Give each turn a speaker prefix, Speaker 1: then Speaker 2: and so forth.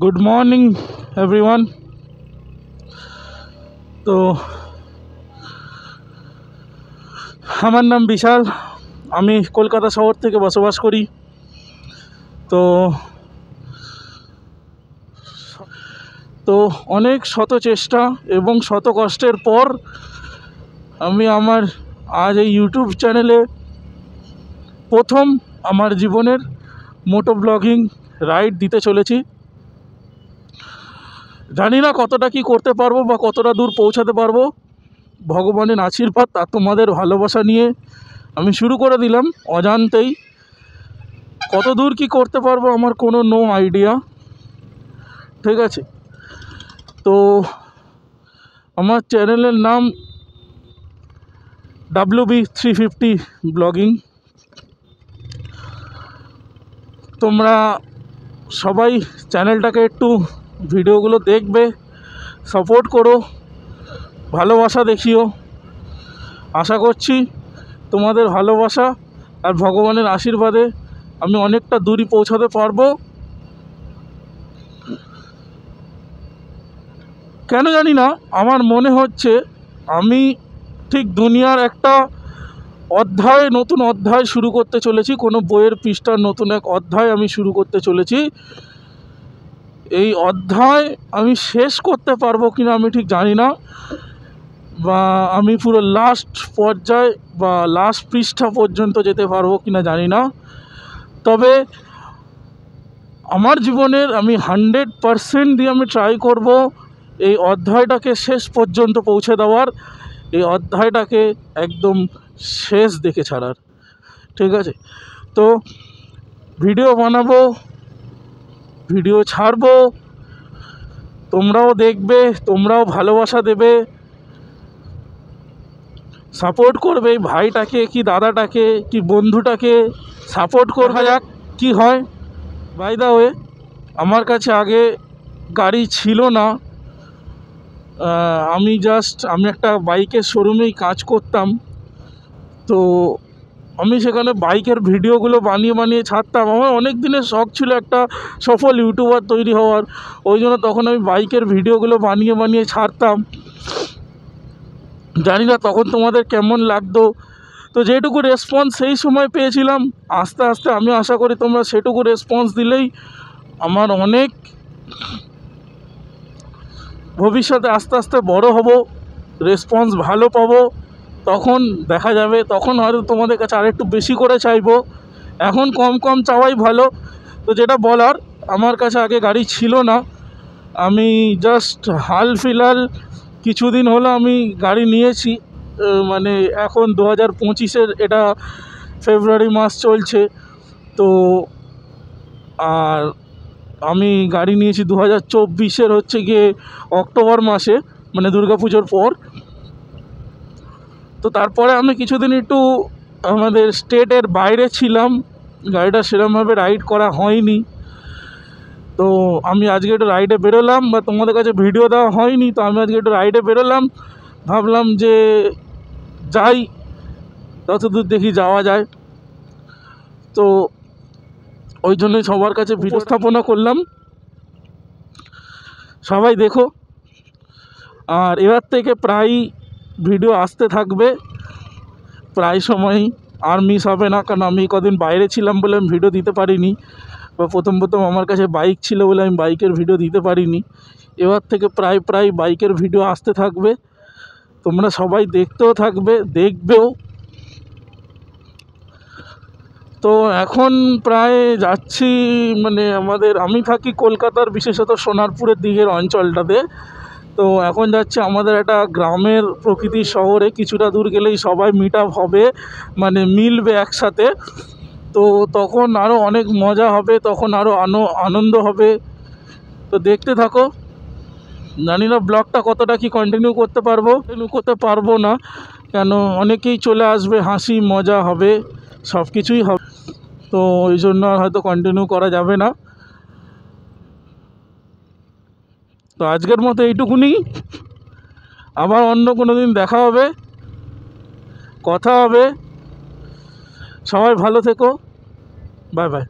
Speaker 1: Good morning everyone. তো আমার নাম বিশাল, আমি কলকাতা শহর থেকে বসবাস করি। তো তো অনেক শত চেষ্টা এবং শত কষ্টের পর আমি আমার আজ এই ইউটিউব চ্যানেলে প্রথম আমার জীবনের মোটো ব্লগিং রাইড দিতে চলেছি। জানি না কতটা কি করতে পারবো বা কতটা দূর পৌঁছাতে পারবো, ভগবানের আশীর্বাদ আর তোমাদের ভালোবাসা নিয়ে আমি শুরু করে দিলাম। অজান্তেই কত দূর কি করতে পারবো আমার কোনো নো আইডিয়া, ঠিক আছে। তো আমার চ্যানেলের নাম WB350 ব্লগিং। তোমরা সবাই চ্যানেলটাকে একটু ভিডিওগুলো দেখবে, সাপোর্ট করো, ভালোবাসা দেখিও। আশা করছি তোমাদের ভালোবাসা আর ভগবানের আশীর্বাদে আমি অনেকটা দূরই পৌঁছাতে পারবো। কেন জানি না, আমার মনে হচ্ছে আমি ঠিক দুনিয়ার একটা অধ্যায়, নতুন অধ্যায় শুরু করতে চলেছি। কোনো বইয়ের পৃষ্ঠার নতুন এক অধ্যায় আমি শুরু করতে চলেছি। এই অধ্যায় আমি শেষ করতে পারবো কিনা আমি ঠিক জানি না, বা আমি পুরো লাস্ট পর্যায়ে বা লাস্ট পৃষ্ঠা পর্যন্ত যেতে পারবো কিনা জানি না। তবে আমার জীবনের আমি 100% দিয়ে আমি ট্রাই করব এই অধ্যায়টাকে শেষ পর্যন্ত পৌঁছে দেওয়ার, এই অধ্যায়টাকে একদম শেষ দেখে ছাড়ার, ঠিক আছে। তো ভিডিও বানাবো, ভিডিও ছাড়বো, তোমরাও দেখবে, তোমরাও ভালোবাসা দেবে, সাপোর্ট করবে। ভাইটাকে কি দাদাটাকে কি বন্ধুটাকে সাপোর্ট করবে, যাক কী হয়। বাই দ্য ওয়ে, আমার কাছে আগে গাড়ি ছিল না। আমি একটা বাইকের শোরুমেই কাজ করতাম। তো আমি সেখানে বাইকের ভিডিওগুলো বানিয়ে ছাড়তাম। আমার অনেক দিনের শখ ছিল একটা সফল ইউটিউবার তৈরি হওয়ার। ওই জন্য তখন আমি বাইকের ভিডিওগুলো বানিয়ে ছাড়তাম। জানি না তখন তোমাদের কেমন লাগতো। তো যেটুকু রেসপন্স সেই সময় পেয়েছিলাম, আস্তে আস্তে আমি আশা করি তোমরা সেটুকু রেসপন্স দিলেই আমার অনেক ভবিষ্যতে আস্তে আস্তে বড় হব, রেসপন্স ভালো পাবো, তখন দেখা যাবে। তখন হয়তো তোমাদের কাছে আরেকটু বেশি করে চাইবো। এখন কম চাওয়াই ভালো। তো যেটা বলার, আমার কাছে আগে গাড়ি ছিল না। আমি জাস্ট হাল ফিলহাল কিছুদিন হলো আমি গাড়ি নিয়েছি। মানে এখন 2025-এর এটা ফেব্রুয়ারি মাস চলছে। তো আর আমি গাড়ি নিয়েছি 2024-এর হচ্ছে গিয়ে অক্টোবর মাসে, মানে দুর্গাপুজোর পর। তো তারপরে আমি কিছুদিন একটু আমাদের স্টেটের বাইরে ছিলাম, গাড়িটা সেরকমভাবে রাইড করা হয়নি। তো আমি আজকে একটু রাইডে বেরোলাম, বা তোমাদের কাছে ভিডিও দেওয়া হয়নি। তো আমি আজকে একটু রাইডে বেরোলাম, ভাবলাম যে যাই, যতদূর দেখি যাওয়া যায়। তো ওই জন্যই সবার কাছে ভিডিও স্থাপনা করলাম, সবাই দেখো। আর এবার থেকে প্রায় ভিডিও আসতে থাকবে, প্রায় সময়ই, আর মিস হবে না। কারণ আমি কদিন বাইরে ছিলাম বলে আমি ভিডিও দিতে পারিনি, বা প্রথম আমার কাছে বাইক ছিল বলে আমি বাইকের ভিডিও দিতে পারিনি। এবার থেকে প্রায় বাইকের ভিডিও আসতে থাকবে, তোমরা সবাই দেখতেও থাকবে, দেখবেও। তো এখন প্রায় যাচ্ছি, মানে আমি থাকি কলকাতার বিশেষত সোনারপুরের দিকের অঞ্চলটাতে। তো এখন যাচ্ছি আমাদের একটা গ্রামের প্রকৃতির শহরে। কিছুটা দূর গেলেই সবাই মিট আপ হবে, মানে মিলবে একসাথে। তো তখন আরও অনেক মজা হবে, তখন আরও আনন্দ হবে। তো দেখতে থাকো। জানি না ব্লগটা কতটা কি কন্টিনিউ করতে পারবো না, কেন অনেকেই চলে আসবে, হাসি মজা হবে, সব কিছুই হবে। তো ওই জন্য আর হয়তো কন্টিনিউ করা যাবে না। তো আজকের মতো এইটুকুনি, আবার অন্য কোনো দিন দেখা হবে, কথা হবে। সবাই ভালো থেকো, বাই বাই।